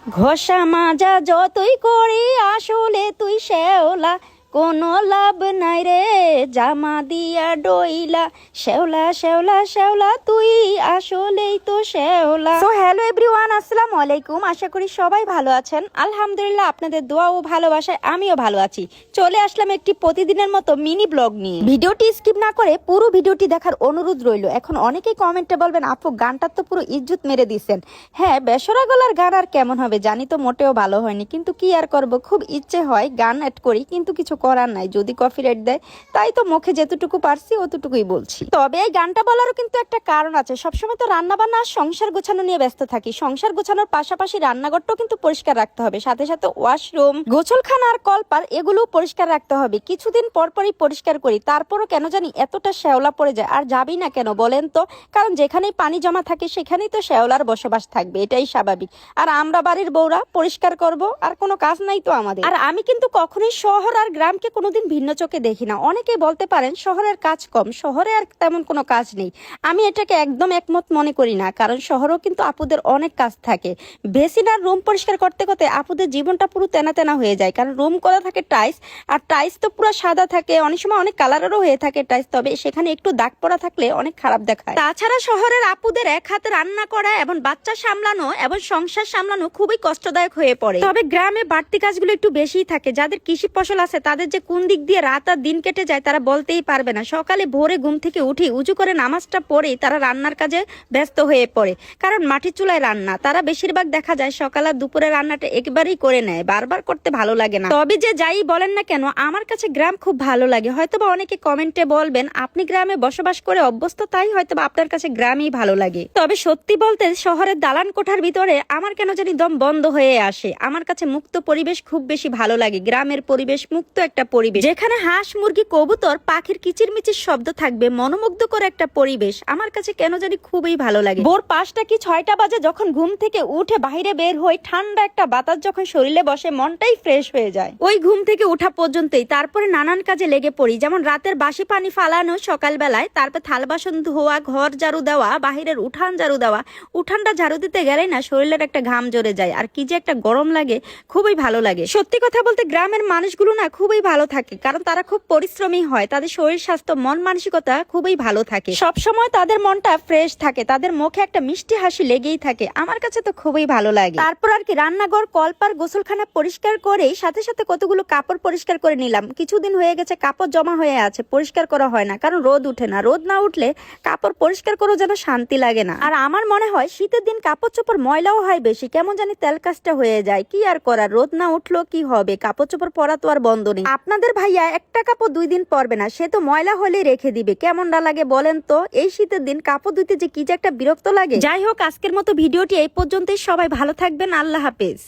ঘষা মাজা যতই করি আসলে তুই শ্যাওলা, কোনো লাভ নাই রে জামা দিয়া ডইলা। শ্যাওলা শ্যাওলা শ্যাওলা তুই আসলেই তো শ্যাওলা। সো হ্যালো এভরিওয়ান, আসসালামু আলাইকুম। আশা করি সবাই ভালো আছেন। আলহামদুলিল্লাহ, আপনাদের দোয়া ও ভালোবাসায় আমিও ভালো আছি। চলে আসলাম একটি প্রতিদিনের মতো মিনি ব্লগ নিয়ে। ভিডিওটি স্কিপ না করে পুরো ভিডিওটি দেখার অনুরোধ রইল। এখন অনেকেই কমেন্টে বলবেন, আপু গানটার তো পুরো ইজ্জত মেরে দিচ্ছেন। হ্যাঁ, বেসরা গলার গান আর কেমন হবে জানি, তো মোটেও ভালো হয়নি, কিন্তু কি আর করব, খুব ইচ্ছে হয় গান অ্যাড করি, কিন্তু কিছু করার নাই, যদি কপিরাইট দেয়। তাই তো মুখে যেতটুকু পারছি অতটুকুই বলছি। তবে এই গানটা বলারও কিন্তু একটা কারণ আছে। সবসময় তো রান্না বান্না আর সংসার গোছানো নিয়ে ব্যস্ত থাকি। সংসার গোছানোর পাশাপাশি রান্নাঘরটাও কিন্তু পরিষ্কার রাখতে হবে, সাথে সাথে ওয়াশরুম, গোসলখানা আর কলপার এগুলোও পরিষ্কার রাখতে হবে। কিছুদিন পরপরই পরিষ্কার করি, তারপরও কেন জানি এতটা শ্যাওলা পড়ে যায়। আর যাবি না কেন বলেন তো? কারণ যেখানেই পানি জমা থাকে সেখানেই তো শ্যাওলার বসবাস থাকবে, এটাই স্বাভাবিক। আর আমরা বাড়ির বউরা পরিষ্কার করব, আর কোনো কাজ নাই তো আমাদের। আর আমি কিন্তু কখনোই শহর আর গ্রামকে কোনোদিন ভিন্ন চোখে দেখি না। অনেকে বলতে পারেন শহরের কাজ কম, শহরে আর তেমন কোনো কাজ নেই। আমি এটাকে একদম একমত মনে করি না, কারণ শহরেও কিন্তু আপুদের অনেক কাজ থাকে। বেসিন আর রুম পরিষ্কার করতে করতে আপুদের জীবনটা পুরো তেনা তেনা হয়ে যায়। কারণ রুম করা থাকে টাইলস, আর টাইলস তো পুরো সাদা থাকে, অনেক সময় অনেক কালারেরও হয়ে থাকে টাইলস, তবে সেখানে একটু দাগ পড়া থাকলে অনেক খারাপ দেখায়। তাছাড়া শহরের আপুদের এক হাতে রান্না করা এবং বাচ্চা সামলানো এবং সংসার সামলানো খুবই কষ্টদায়ক হয়ে পড়ে। তবে গ্রামে বাড়তি কাজগুলো একটু বেশিই থাকে। যাদের কৃষি ফসল আছে তাদের যে কোন দিক দিয়ে রাত আর দিন কেটে যায় তারা বলতেই পারবে না। সকালে ভোরে ঘুম থেকে উঠি উজু করে নামাজটা পড়েই তারা রান্নার কাজে ব্যস্ত হয়ে পড়ে, কারণ মাটির চুলায় রান্না। তারা বেশিরভাগ দেখা যায় সকাল আর দুপুরে রান্নাটা একবারেই করে নেয়, বারবার করতে ভালো লাগে না। তবে যে যাই বলেন না কেন, আমার কাছে গ্রাম খুব ভালো লাগে। হয়তোবা অনেকে কমেন্টে বলবেন আপনি গ্রামে বসবাস করে অভ্যস্ত, তাই হয়তোবা আপনার কাছে গ্রামই ভালো লাগে। তবে সত্যি বলতে শহরের দালান কোঠার ভিতরে আমার কেন জানি দম বন্ধ হয়ে আসে। আমার কাছে মুক্ত পরিবেশ খুব বেশি ভালো লাগে। গ্রামের পরিবেশ মুক্ত একটা পরিবেশ, যেখানে হাঁস মুরগি কবুতর পাখির কিচিরমিচির শব্দ থাকবে, মনোমুগ্ধকর একটা পরিবেশ আমার কাছে কেন জানি খুবই ভালো লাগে। ভোর 5টা কি 6টা বাজে যখন ঘুম থেকে উঠে বাইরে বের হই, ঠান্ডা একটা বাতাস যখন শরীরে বসে, মনটাই ফ্রেশ হয়ে যায় ওই ঘুম থেকে উঠা পর্যন্তই। তারপরে নানান কাজে লেগে পড়ি, যেমন রাতের বাসি পানি ফালানো সকালবেলায়, তারপর থাল বাসন ধোয়া, ঘর ঝাড়ু দেওয়া, বাহিরের উঠান ঝাড়ু দেওয়া। উঠানটা ঝাড়ু দিতে গেলেই না শরীরের একটা ঘাম জড়ে যায়, আর কি যে একটা গরম লাগে, খুবই ভালো লাগে। সত্যি কথা বলতে গ্রামের মানুষগুলো না খুবই ভালো থাকে, কারণ তারা খুব পরিশ্রমী হয়। তাদের শরীর স্বাস্থ্য মন মানসিকতা খুবই ভালো থাকে, সব সময় তাদের মনটা ফ্রেশ থাকে, তাদের মুখে একটা মিষ্টি হাসি লেগেই থাকে। আমার কাছে তো খুবই ভালো লাগে। তারপর আর কি রান্নাঘর, কলপার, গোসলখানা পরিষ্কার করেই সাথে সাথে কতগুলো কাপড় পরিষ্কার করে নিলাম। কিছুদিন হয়ে গেছে কাপড় জমা হয়ে আছে, পরিষ্কার করা হয় না, কারণ রোদ উঠে না। রোদ না উঠলে কাপড় পরিষ্কার করেও যেন শান্তি লাগে না। আর আমার মনে হয় শীতের দিন কাপড় চোপড় ময়লাও হয় বেশি, কেমন জানি তেল কাজটা হয়ে যায়। কি আর করার, রোদ না উঠলো কি হবে, কাপড় চোপড় পরা তো আর বন্ধ নেই। আপনাদের ভাইয়া একটা কাপড় 2 দিন পরবে না, সে তো ময়লা হলে রেখে দিবে। কেমনটা লাগে বলেন তো? এই শীতের দিন কাপড় ধুইতে যে কি যে একটা বিরক্ত লাগে। যাই হোক, আজকের মতো ভিডিওটি এই পর্যন্তই। সবাই ভালো থাকবেন, আল্লাহ হাফেজ।